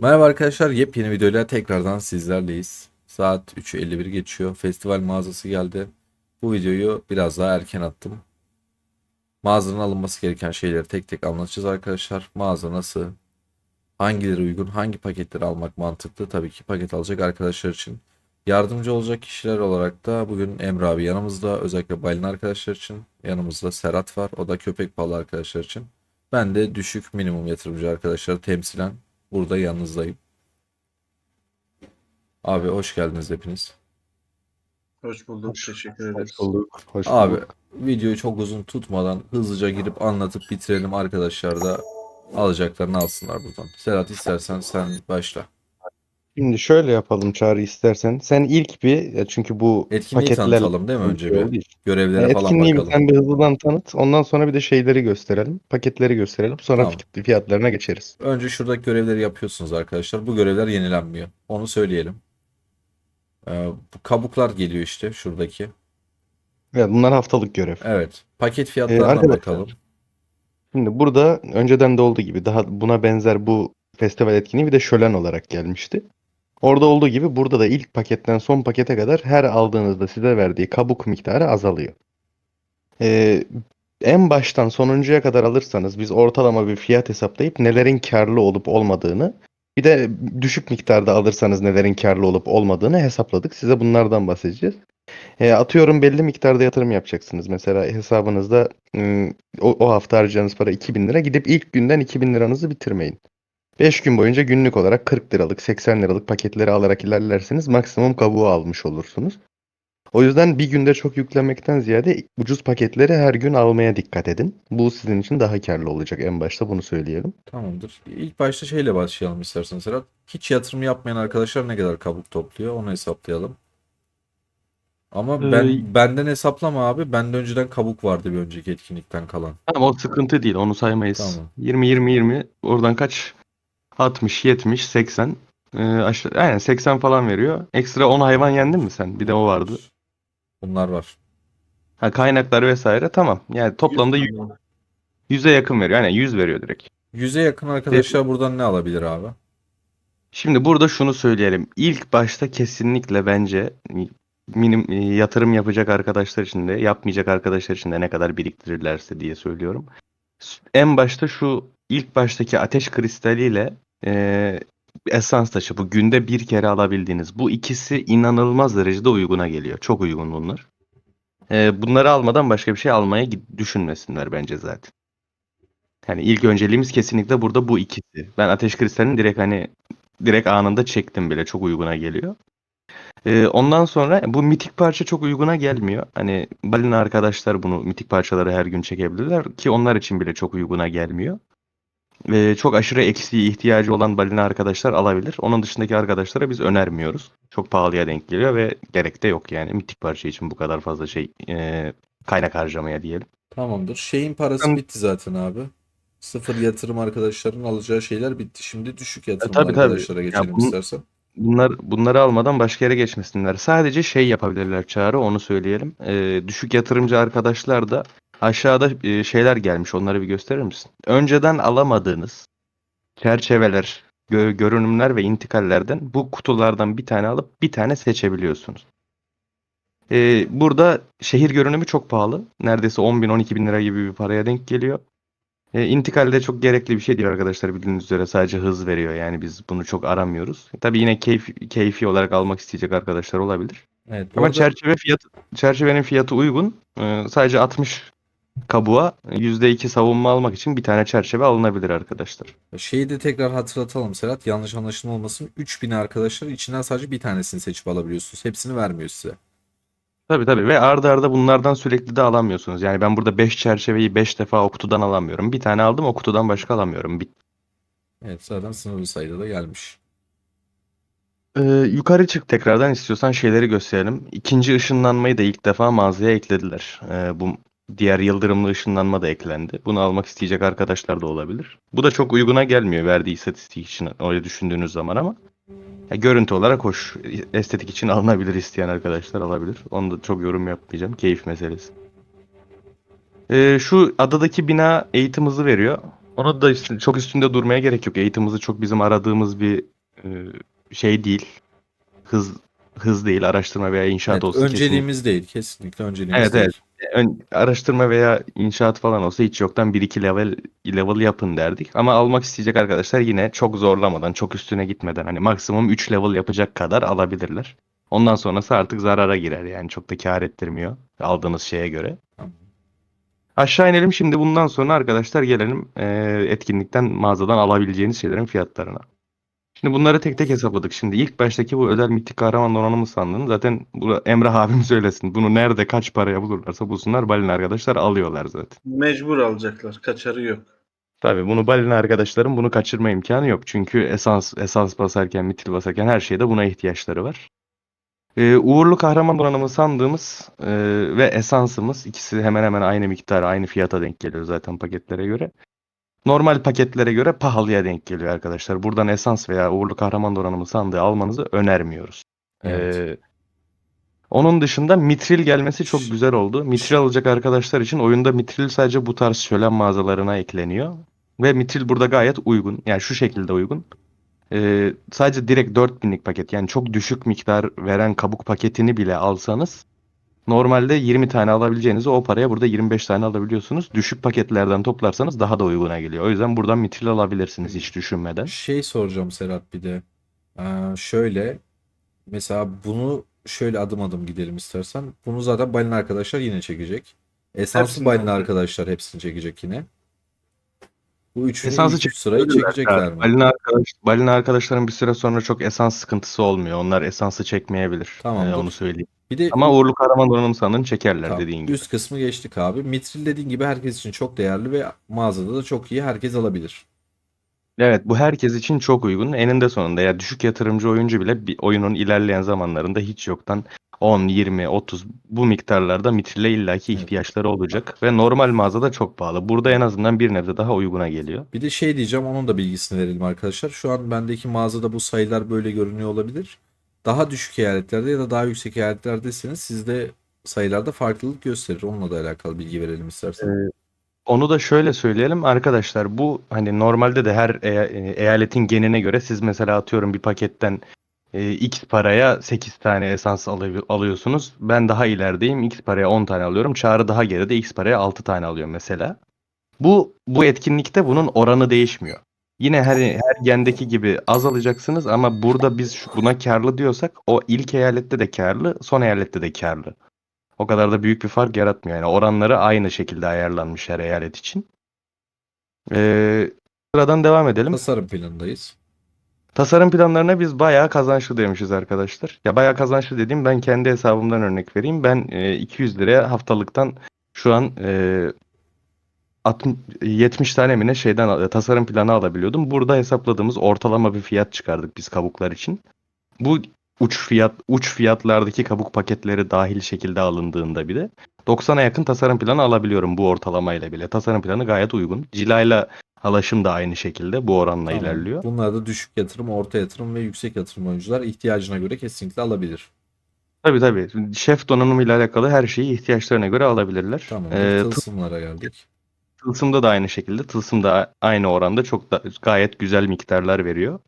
Merhaba arkadaşlar, yepyeni videoyla tekrardan sizlerleyiz. Saat 3:51 geçiyor. Festival mağazası geldi. Bu videoyu biraz daha erken attım. Mağazanın alınması gereken şeyleri tek tek anlatacağız arkadaşlar. Mağaza nasıl, hangileri uygun, hangi paketleri almak mantıklı? Tabii ki paket alacak arkadaşlar için. Yardımcı olacak kişiler olarak da bugün Emre abi yanımızda. Özellikle Balin arkadaşlar için. Yanımızda Serhat var. O da köpek balığı arkadaşlar için. Ben de düşük minimum yatırımcı arkadaşları temsilen burada yanınızdayım. Abi hoş geldiniz hepiniz. Hoş bulduk. Hoş, Teşekkür hoş ederiz. bulduk. Hoş Abi bulduk. videoyu çok uzun tutmadan hızlıca girip anlatıp bitirelim, arkadaşlar da alacaklarını alsınlar buradan. Serhat, istersen sen başla. Şimdi şöyle yapalım Çağrı istersen. Sen ilk bir çünkü bu Etkinliği paketlerle tanıtalım değil mi ilgili bir önce şey bir? olduğu için. Görevlere falan Etkinliği bir bakalım. sen bir hızlıdan tanıt. Ondan sonra bir de şeyleri gösterelim. Paketleri gösterelim. Sonra Tamam. fiyatlarına geçeriz. Önce şuradaki görevleri yapıyorsunuz arkadaşlar. Bu görevler yenilenmiyor. Onu söyleyelim. Bu kabuklar geliyor işte şuradaki. Evet, bunlar haftalık görev. Evet. Paket fiyatlarına bakalım. Arkadaşlar şimdi burada önceden de olduğu gibi daha buna benzer bu festival etkinliği bir de şölen olarak gelmişti. Orada olduğu gibi burada da ilk paketten son pakete kadar her aldığınızda size verdiği kabuk miktarı azalıyor. Ee, En baştan sonuncuya kadar alırsanız biz ortalama bir fiyat hesaplayıp nelerin karlı olup olmadığını bir de düşük miktarda alırsanız nelerin karlı olup olmadığını hesapladık. Size bunlardan bahsedeceğiz. Atıyorum belli miktarda yatırım yapacaksınız. Mesela hesabınızda o hafta harcayacağınız para 2.000 lira. Gidip ilk günden 2.000 liranızı bitirmeyin. 5 gün boyunca günlük olarak 40 liralık 80 liralık paketleri alarak ilerlerseniz maksimum kabuğu almış olursunuz. O yüzden bir günde çok yüklemekten ziyade ucuz paketleri her gün almaya dikkat edin. Bu sizin için daha karlı olacak. En başta bunu söyleyelim. Tamamdır. İlk başta şeyle başlayalım istersen Serhat. Hiç yatırım yapmayan arkadaşlar ne kadar kabuk topluyor onu hesaplayalım. Ama Ee, benden hesaplama abi. Bende önceden kabuk vardı bir önceki etkinlikten kalan. Ama o sıkıntı değil. Onu saymayız. Tamam. 20-20-20 oradan kaç? 60, 70, 80. Aşağı, aynen 80 falan veriyor. Ekstra 10 hayvan yendin mi sen? Bir de o vardı. Var. Bunlar var. Ha, kaynaklar vesaire tamam. Yani 100 toplamda tane. 100'e yakın veriyor. Yani 100 veriyor direkt. 100'e yakın Ve arkadaşlar buradan ne alabilir abi? şimdi burada şunu söyleyelim. İlk başta kesinlikle bence yatırım yapacak arkadaşlar için de yapmayacak arkadaşlar için de ne kadar biriktirirlerse diye söylüyorum. En başta şu ilk baştaki ateş kristaliyle e, esans taşı bu günde bir kere alabildiğiniz bu ikisi inanılmaz derecede uyguna geliyor. Çok uygun bunlar. Bunları almadan başka bir şey almaya düşünmesinler bence zaten. Yani ilk önceliğimiz kesinlikle burada bu ikisi. Ben ateş kristalini direkt anında çektim bile. Çok uyguna geliyor. Ondan sonra bu mitik parça çok uyguna gelmiyor. Hani balina arkadaşlar bunu mitik parçaları her gün çekebilirler ki onlar için bile çok uyguna gelmiyor. Çok aşırı eksiği ihtiyacı olan balina arkadaşlar alabilir. Onun dışındaki arkadaşlara biz önermiyoruz. Çok pahalıya denk geliyor ve gerek de yok yani mitik parça için bu kadar fazla kaynak harcamaya diyelim. Tamamdır. Şeyin parası bitti zaten abi. Sıfır yatırım arkadaşların alacağı şeyler bitti. Şimdi düşük yatırımlı Tabii tabii. arkadaşlara Ya geçelim istersen. bunları almadan başka yere geçmesinler. Sadece şey yapabilirler Çağrı, onu söyleyelim. Düşük yatırımcı arkadaşlar da aşağıda şeyler gelmiş. Onları bir gösterir misin? Önceden alamadığınız çerçeveler, görünümler ve intikallerden bu kutulardan bir tane alıp bir tane seçebiliyorsunuz. Burada şehir görünümü çok pahalı. Neredeyse 10 bin 12 bin lira gibi bir paraya denk geliyor. İntikal de çok gerekli bir şey değil arkadaşlar, bildiğiniz üzere sadece hız veriyor, yani biz bunu çok aramıyoruz. Tabii yine keyfi olarak almak isteyecek arkadaşlar olabilir. Evet, bu Ama arada çerçevenin fiyatı uygun. Sadece 60 kabuğa %2 savunma almak için bir tane çerçeve alınabilir arkadaşlar. şeyi de tekrar hatırlatalım Serhat. Yanlış anlaşılma olmasın. 3000 arkadaşlar içinden sadece bir tanesini seçip alabiliyorsunuz. Hepsini vermiyor size. Tabii tabii, ve arda arda bunlardan sürekli de alamıyorsunuz. Yani ben burada 5 çerçeveyi 5 defa o kutudan alamıyorum. Bir tane aldım, o kutudan başka alamıyorum. Evet, zaten sınırlı sayıda da gelmiş. Yukarı çık tekrardan, istiyorsan şeyleri gösterelim. İkinci ışınlanmayı da ilk defa mağazaya eklediler. Bu diğer yıldırımlı ışınlanma da eklendi. Bunu almak isteyecek arkadaşlar da olabilir. Bu da çok uyguna gelmiyor verdiği istatistik için öyle düşündüğünüz zaman ama ya, görüntü olarak hoş. Estetik için alınabilir, isteyen arkadaşlar alabilir. Onu da çok yorum yapmayacağım. Keyif meselesi. Şu adadaki bina eğitim hızı veriyor. Onu da çok üstünde durmaya gerek yok. Eğitim hızı çok bizim aradığımız bir şey değil. Hız hız değil. Araştırma veya inşaat Evet, olsa kesin. önceliğimiz değil. Kesinlikle önceliğimiz Evet, evet. değil. Araştırma veya inşaat falan olsa hiç yoktan bir iki level yapın derdik. Ama almak isteyecek arkadaşlar yine çok zorlamadan, çok üstüne gitmeden hani maksimum 3 level yapacak kadar alabilirler. Ondan sonrası artık zarara girer yani çok da kâr ettirmiyor aldığınız şeye göre. Tamam. Aşağı inelim şimdi bundan sonra arkadaşlar gelelim etkinlikten mağazadan alabileceğiniz şeylerin fiyatlarına. Şimdi bunları tek tek hesapladık. Şimdi ilk baştaki bu özel mitik kahraman donanımı sandığını zaten bu Emrah abim söylesin. Bunu nerede kaç paraya bulurlarsa bulsunlar balina arkadaşlar alıyorlar zaten. Mecbur alacaklar. Kaçarı yok. Tabii bunu balina arkadaşlarım bunu kaçırma imkanı yok. Çünkü esans basarken, mitil basarken her şeyde buna ihtiyaçları var. Uğurlu kahraman donanımı sandığımız ve esansımız ikisi hemen hemen aynı miktar, aynı fiyata denk geliyor zaten paketlere göre. Normal paketlere göre pahalıya denk geliyor arkadaşlar. Buradan esans veya uğurlu kahraman donanımı sandığı almanızı önermiyoruz. Evet. Onun dışında mitril gelmesi çok güzel oldu. Mitril alacak arkadaşlar için oyunda mitril sadece bu tarz şölen mağazalarına ekleniyor. Ve mitril burada gayet uygun. Yani şu şekilde uygun. Sadece direkt 4000'lik paket yani çok düşük miktar veren kabuk paketini bile alsanız normalde 20 tane alabileceğinizi o paraya burada 25 tane alabiliyorsunuz. Düşük paketlerden toplarsanız daha da uyguna geliyor. O yüzden buradan mitril alabilirsiniz hiç düşünmeden. Şey soracağım Serhat bir de. Şöyle mesela bunu şöyle adım adım gidelim istersen. Bunu zaten balina arkadaşlar yine çekecek. Esanslı Hepsini balina alacak. arkadaşlar hepsini çekecek yine. Bu üçünü Esansı ilk üç sırayı çekebilirler. çekecekler mi? Balina arkadaşların bir süre sonra çok esans sıkıntısı olmuyor. Onlar esansı çekmeyebilir. Onu Tamamdır. söyleyeyim. Bir de Ama uğurlu kahraman donanım sandığını çekerler tamam. dediğin gibi. Üst kısmı geçtik abi. Mitril dediğin gibi herkes için çok değerli ve mağazada da çok iyi. Herkes alabilir. Evet bu herkes için çok uygun. Eninde sonunda ya düşük yatırımcı oyuncu bile bir oyunun ilerleyen zamanlarında hiç yoktan 10, 20, 30 bu miktarlarda mitrile illaki Evet. ihtiyaçları olacak. Ve normal mağazada çok pahalı. Burada en azından bir nebze daha uyguna geliyor. Bir de şey diyeceğim, onun da bilgisini verelim arkadaşlar. Şu an bendeki mağazada bu sayılar böyle görünüyor olabilir. Daha düşük eyaletlerde ya da daha yüksek eyaletlerdesiniz. Sizde sayılarda farklılık gösterir. Onunla da alakalı bilgi verelim Ee, istersen. Onu da şöyle söyleyelim arkadaşlar bu hani normalde de her eyaletin genine göre siz mesela atıyorum bir paketten X paraya 8 tane esans alıyorsunuz. Ben daha ilerideyim. X paraya 10 tane alıyorum. Çağrı daha geride X paraya 6 tane alıyor mesela. Bu etkinlikte bunun oranı değişmiyor. Yine her gendeki gibi az alacaksınız ama burada biz buna karlı diyorsak o ilk eyalette de karlı, son eyalette de karlı. O kadar da büyük bir fark yaratmıyor. Yani oranları aynı şekilde ayarlanmış her eyalet için. Ee, Sıradan devam edelim. Tasarım planındayız. Tasarım planlarına biz bayağı kazançlı demişiz arkadaşlar. Ya bayağı kazançlı dediğim ben kendi hesabımdan örnek vereyim. Ben 200 liraya haftalıktan şu an 70 tane mi ne şeyden tasarım planı alabiliyordum. Burada hesapladığımız ortalama bir fiyat çıkardık biz kabuklar için. Bu uç fiyatlardaki kabuk paketleri dahil şekilde alındığında bir de 90'a yakın tasarım planı alabiliyorum bu ortalamayla bile. Tasarım planı gayet uygun. Cilayla alaşım da aynı şekilde bu oranla Tamam. ilerliyor. Bunlar da düşük yatırım, orta yatırım ve yüksek yatırım oyuncular ihtiyacına göre kesinlikle alabilir. Tabii tabii. Şef donanımıyla alakalı her şeyi ihtiyaçlarına göre alabilirler. Tamamdır. Tılsımlara geldik. Tılsımda da aynı şekilde. Tılsım da aynı oranda çok da gayet güzel miktarlar veriyor.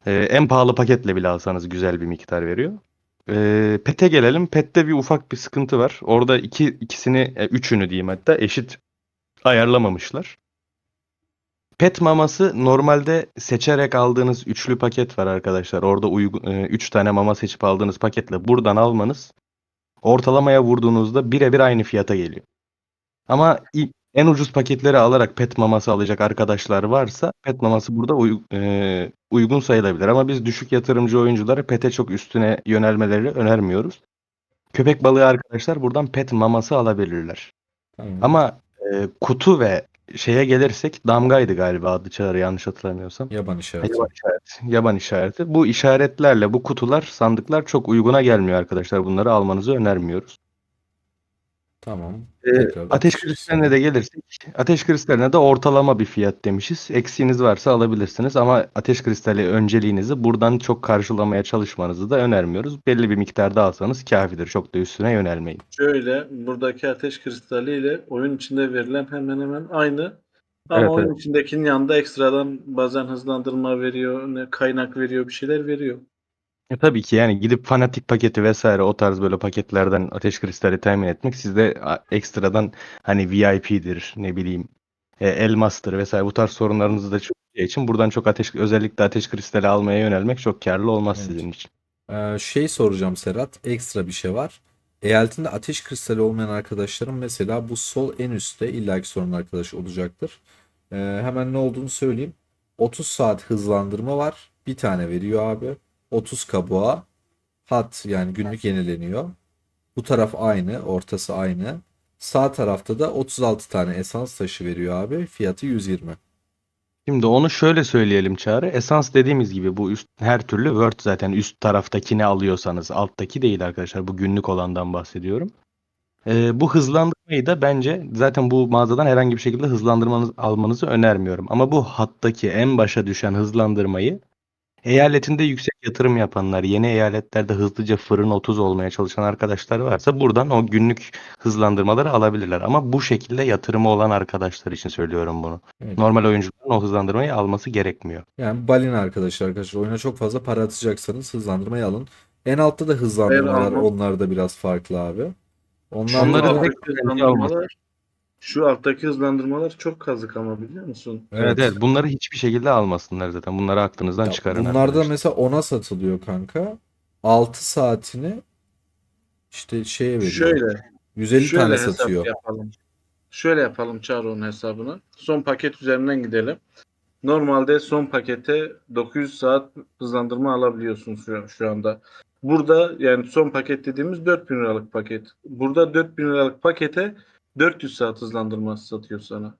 En pahalı paketle bile alsanız güzel bir miktar veriyor. PET'e gelelim. PET'te bir ufak bir sıkıntı var. Orada üçünü diyeyim hatta eşit ayarlamamışlar. PET maması normalde seçerek aldığınız üçlü paket var arkadaşlar. Orada 3 tane mama seçip aldığınız paketle buradan almanız ortalamaya vurduğunuzda birebir aynı fiyata geliyor. Ama en ucuz paketleri alarak pet maması alacak arkadaşlar varsa pet maması burada uygun sayılabilir. Ama biz düşük yatırımcı oyunculara pete çok üstüne yönelmeleri önermiyoruz. Köpek balığı arkadaşlar buradan pet maması alabilirler. Tamam. Ama kutu ve şeye gelirsek damgaydı galiba adı Çağrı yanlış hatırlamıyorsam. Yaban Ha, işareti. yaban işareti. Yaban işareti. Bu işaretlerle bu kutular, sandıklar çok uyguna gelmiyor arkadaşlar. Bunları almanızı önermiyoruz. Tamam. Tekrardan Ateş teşekkür kristaline ederim. de gelirsek, ateş kristaline de ortalama bir fiyat demişiz. Eksiğiniz varsa alabilirsiniz ama ateş kristali önceliğinizi buradan çok karşılamaya çalışmanızı da önermiyoruz. Belli bir miktarda alsanız kafidir. Çok da üstüne yönelmeyin. Şöyle buradaki ateş kristali ile oyun içinde verilen hemen hemen aynı. Ama Evet, evet. oyun içindekinin yanında ekstradan bazen hızlandırma veriyor, ne kaynak veriyor, bir şeyler veriyor. Tabii ki yani gidip fanatik paketi vesaire o tarz böyle paketlerden ateş kristali temin etmek sizde ekstradan hani VIP'dir ne bileyim elmastır vesaire bu tarz sorunlarınızı da çözeceği için buradan çok özellikle ateş kristali almaya yönelmek çok karlı olmaz Evet. sizin için. Şey soracağım Serhat. Ekstra bir şey var. Eyaletinde ateş kristali olmayan arkadaşlarım mesela bu sol en üstte illaki sorun arkadaş olacaktır. Hemen ne olduğunu söyleyeyim. 30 saat hızlandırma var. Bir tane veriyor abi. 30 kabuğa. Hat yani günlük yenileniyor. Bu taraf aynı. Ortası aynı. Sağ tarafta da 36 tane esans taşı veriyor abi. Fiyatı 120. Şimdi onu şöyle söyleyelim Çağrı. Esans dediğimiz gibi bu üst her türlü Word zaten üst taraftakini alıyorsanız alttaki değil arkadaşlar. Bu günlük olandan bahsediyorum. Bu hızlandırmayı da bence zaten bu mağazadan herhangi bir şekilde almanızı önermiyorum. Ama bu hattaki en başa düşen hızlandırmayı eyaletinde yüksek yatırım yapanlar, yeni eyaletlerde hızlıca fırın 30 olmaya çalışan arkadaşlar varsa buradan o günlük hızlandırmaları alabilirler. Ama bu şekilde yatırımı olan arkadaşlar için söylüyorum bunu. Evet. Normal oyuncuların o hızlandırmayı alması gerekmiyor. Yani balina arkadaşlar oyuna çok fazla para atacaksanız hızlandırmayı alın. En altta da Eğer hızlandırma var. almam, Onlar da biraz farklı abi. Onlar şu Onları da direkt alttaki bence almasın. hızlandırmalar, şu alttaki hızlandırmalar çok kazık ama biliyor musun? Evet, evet, evet. bunları hiçbir şekilde almasınlar zaten. Bunları aklınızdan Ya çıkarın bunlar da arkadaşlar. mesela ona satılıyor kanka. 6 saatini işte şeye veriyor. Şöyle, 150 tane şöyle hesap satıyor. yapalım. Şöyle yapalım Çağrı'nın hesabını. Son paket üzerinden gidelim. Normalde son pakete 900 saat hızlandırma alabiliyorsun şu anda. Burada yani son paket dediğimiz 4000 liralık paket. Burada 4000 liralık pakete 400 saat hızlandırma satıyor sana.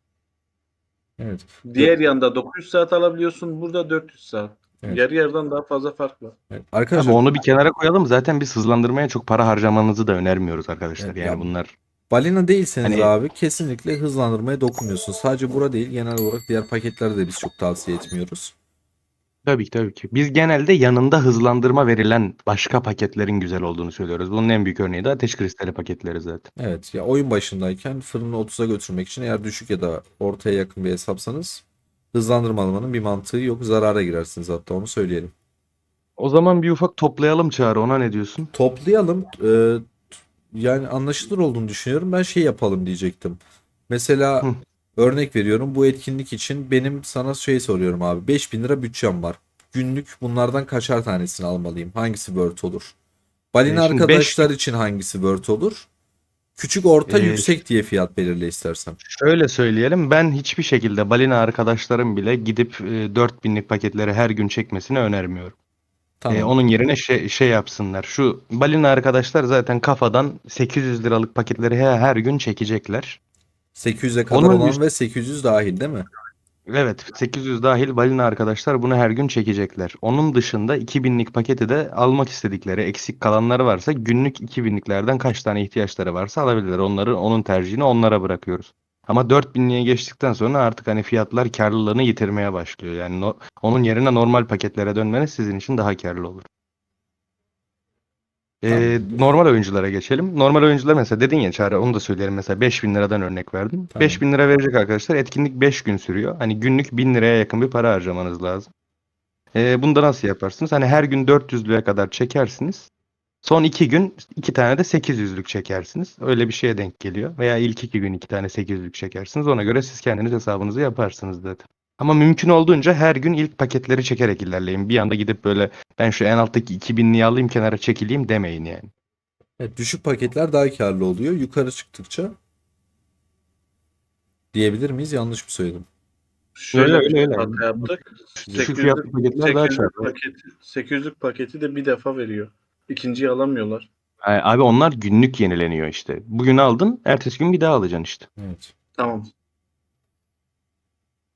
Evet. Diğer yanda 900 saat alabiliyorsun. Burada 400 saat. Evet. Yarı yarıdan daha fazla fark var. Evet. Abi Arkadaşlar onu bir kenara koyalım. Zaten biz hızlandırmaya çok para harcamanızı da önermiyoruz arkadaşlar. ya Yani bunlar balina değilseniz hani abi kesinlikle hızlandırmaya dokunmuyorsunuz. Sadece bura değil genel olarak diğer paketlerde de biz çok tavsiye etmiyoruz. tabii ki tabii ki. Biz genelde yanında hızlandırma verilen başka paketlerin güzel olduğunu söylüyoruz. Bunun en büyük örneği de ateş kristali paketleri zaten. Evet ya oyun başındayken fırını 30'a götürmek için eğer düşük ya da ortaya yakın bir hesapsanız hızlandırma almanın bir mantığı yok. Zarara girersiniz hatta onu söyleyelim. O zaman bir ufak toplayalım Çağrı. Ona ne diyorsun? Toplayalım. Yani anlaşılır olduğunu düşünüyorum. Ben şey yapalım diyecektim. Mesela Hı. örnek veriyorum bu etkinlik için benim sana şey soruyorum abi. 5.000 lira bütçem var. Günlük bunlardan kaçar tanesini almalıyım? Hangisi Word olur? Balina Şimdi 5 arkadaşlar için hangisi Word olur? Küçük, orta, yüksek diye fiyat belirle istersen. şöyle söyleyelim. Ben hiçbir şekilde balina arkadaşlarım bile gidip 4000'lik paketleri her gün çekmesini önermiyorum. Tamam. Onun yerine şey yapsınlar. Şu balina arkadaşlar zaten kafadan 800 liralık paketleri her gün çekecekler. 800'e kadar Onun olan üst ve 800 dahil değil mi? evet 800 dahil balina arkadaşlar bunu her gün çekecekler. Onun dışında 2000'lik paketi de almak istedikleri eksik kalanları varsa günlük 2000'liklerden kaç tane ihtiyaçları varsa alabilirler. Onun tercihini onlara bırakıyoruz. Ama 4000'liğe geçtikten sonra artık hani fiyatlar karlılığını yitirmeye başlıyor. Yani onun yerine normal paketlere dönmeniz sizin için daha karlı olur. Tamamdır. Normal oyunculara geçelim. Normal oyuncular mesela dedin ya Çağrı onu da söyleyelim. Mesela 5000 liradan örnek verdim. Tamam. 5000 lira verecek arkadaşlar. Etkinlik 5 gün sürüyor. Hani günlük 1000 liraya yakın bir para harcamanız lazım. Bunu da nasıl yaparsınız? Hani her gün 400 liraya kadar çekersiniz. Son 2 gün 2 tane de 800'lük çekersiniz. Öyle bir şeye denk geliyor. Veya ilk 2 gün 2 tane 800'lük çekersiniz. Ona göre siz kendiniz hesabınızı yaparsınız zaten. Ama mümkün olduğunca her gün ilk paketleri çekerek ilerleyin. Bir anda gidip böyle ben şu en alttaki 2000'liği alayım kenara çekileyim demeyin yani. Evet, düşük paketler daha karlı oluyor. Yukarı çıktıkça diyebilir miyiz? Yanlış mı söyledim? Öyle Şöyle bir öyle öyle. hata yaptık. Düşük fiyatlı 800'lük paketler daha 800'lük çarpıyor. paketi 800'lük paketi de bir defa veriyor. İkinciyi alamıyorlar. Abi onlar günlük yenileniyor işte. Bugün aldın, ertesi gün bir daha alacaksın işte. Evet. Tamam.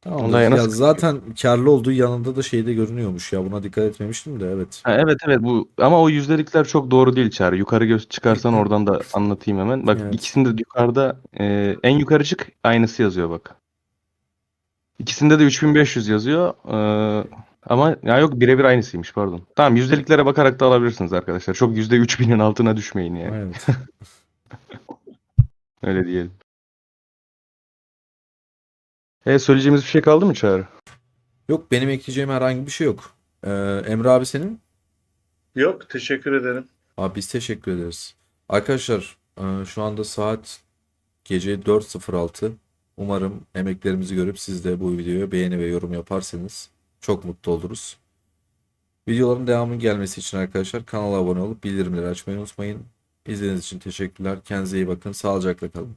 Onda Tamamdır. yana Ya sıkıntı yok. zaten karlı olduğu yanında da şeyde görünüyormuş ya. Buna dikkat etmemiştim de evet. Ha, evet evet bu ama o yüzdelikler çok doğru değil Çağrı. Yukarı göz çıkarsan oradan da anlatayım hemen. Bak Evet. ikisinde de yukarıda en yukarı çık aynısı yazıyor bak. İkisinde de 3500 yazıyor. Ama ya yok birebir aynısıymış pardon. Tamam yüzdeliklere bakarak da alabilirsiniz arkadaşlar. Çok %3000'in altına düşmeyin yani. Evet. Öyle diyelim. Söyleyeceğimiz bir şey kaldı mı Çağrı? Yok, benim ekleyeceğim herhangi bir şey yok. Emre abi senin? Yok, teşekkür ederim. Abi biz teşekkür ederiz. Arkadaşlar şu anda saat gece 4:06. Umarım emeklerimizi görüp siz de bu videoya beğeni ve yorum yaparsanız çok mutlu oluruz. Videoların devamının gelmesi için arkadaşlar kanala abone olup bildirimleri açmayı unutmayın. İzlediğiniz için teşekkürler. Kendinize iyi bakın. Sağlıcakla kalın.